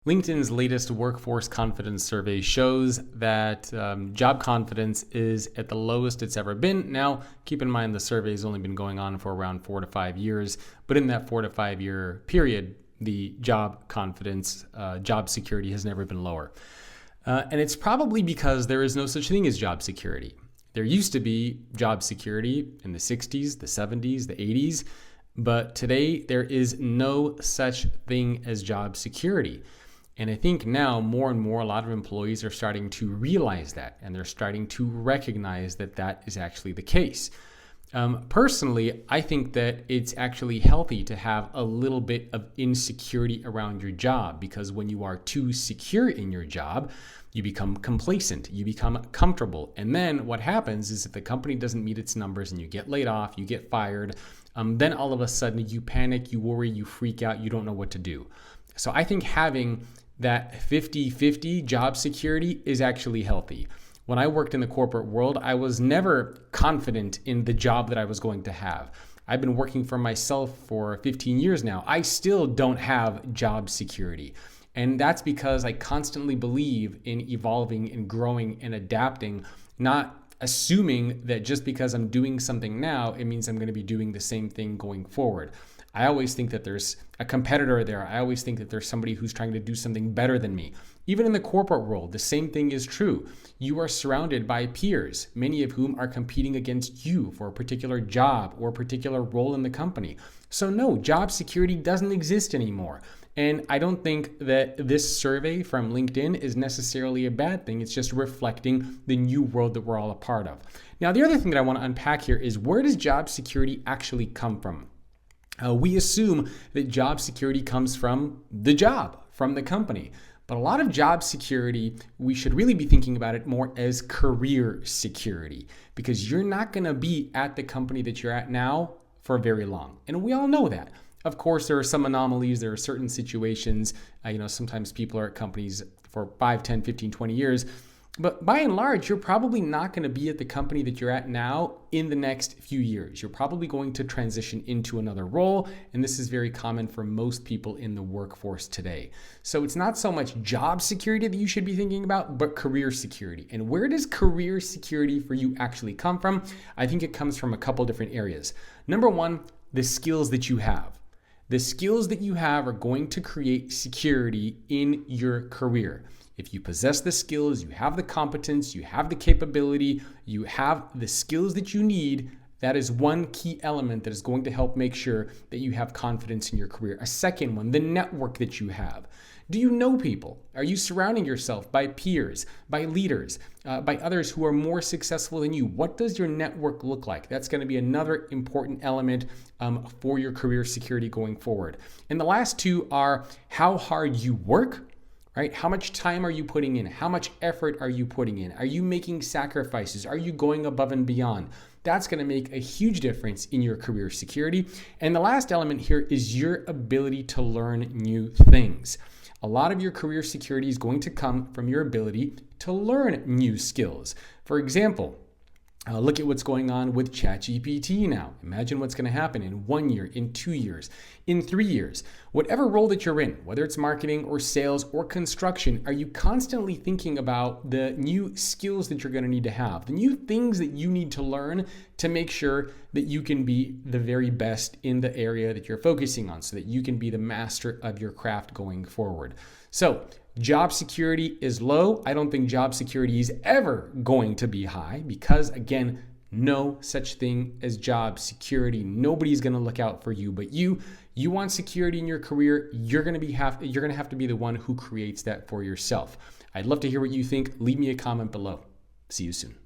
LinkedIn's latest workforce confidence survey shows that job confidence is at the lowest it's ever been. Now, keep in mind the survey has only been going on for around 4 to 5 years, but in that 4 to 5 year period, the job confidence, job security has never been lower. And it's probably because there is no such thing as job security. There used to be job security in the 60s, the 70s, the 80s, but today there is no such thing as job security. And I think now more and more, a lot of employees are starting to realize that, and they're starting to recognize that that is actually the case. Personally, I think that it's actually healthy to have a little bit of insecurity around your job, because when you are too secure in your job, you become complacent, you become comfortable. And then what happens is if the company doesn't meet its numbers and you get laid off, you get fired, then all of a sudden you panic, you worry, you freak out, you don't know what to do. So I think having that 50-50 job security is actually healthy. When I worked in the corporate world, I was never confident in the job that I was going to have. I've been working for myself for 15 years now. I still don't have job security. And that's because I constantly believe in evolving and growing and adapting, not assuming that just because I'm doing something now, it means I'm going to be doing the same thing going forward. I always think that there's a competitor there. I always think that there's somebody who's trying to do something better than me. Even in the corporate world, the same thing is true. You are surrounded by peers, many of whom are competing against you for a particular job or a particular role in the company. So no, job security doesn't exist anymore. And I don't think that this survey from LinkedIn is necessarily a bad thing. It's just reflecting the new world that we're all a part of. Now, the other thing that I want to unpack here is, where does job security actually come from? We assume that job security comes from the job, from the company. But a lot of job security, we should really be thinking about it more as career security, because you're not going to be at the company that you're at now for very long. And we all know that. Of course, there are some anomalies. There are certain situations. Sometimes people are at companies for 5, 10, 15, 20 years. But by and large, you're probably not going to be at the company that you're at now in the next few years. You're probably going to transition into another role, and this is very common for most people in the workforce today. So it's not so much job security that you should be thinking about, but career security. And where does career security for you actually come from? I think it comes from a couple different areas. Number one, the skills that you have. The skills that you have are going to create security in your career. If you possess the skills, you have the competence, you have the capability, you have the skills that you need, that is one key element that is going to help make sure that you have confidence in your career. A second one, the network that you have. Do you know people? Are you surrounding yourself by peers, by leaders, by others who are more successful than you? What does your network look like? That's going to be another important element for your career security going forward. And the last two are how hard you work. Right? How much time are you putting in? How much effort are you putting in? Are you making sacrifices? Are you going above and beyond? That's going to make a huge difference in your career security. And the last element here is your ability to learn new things. A lot of your career security is going to come from your ability to learn new skills. For example, look at what's going on with ChatGPT now. Imagine what's going to happen in 1 year, in 2 years, in 3 years. Whatever role that you're in, whether it's marketing or sales or construction, are you constantly thinking about the new skills that you're going to need to have, the new things that you need to learn to make sure that you can be the very best in the area that you're focusing on, so that you can be the master of your craft going forward? So, job security is low. I don't think job security is ever going to be high, because again, no such thing as job security. Nobody's going to look out for you but you. You want security in your career, you're going to have to be the one who creates that for yourself. I'd love to hear what you think. Leave me a comment below. See you soon.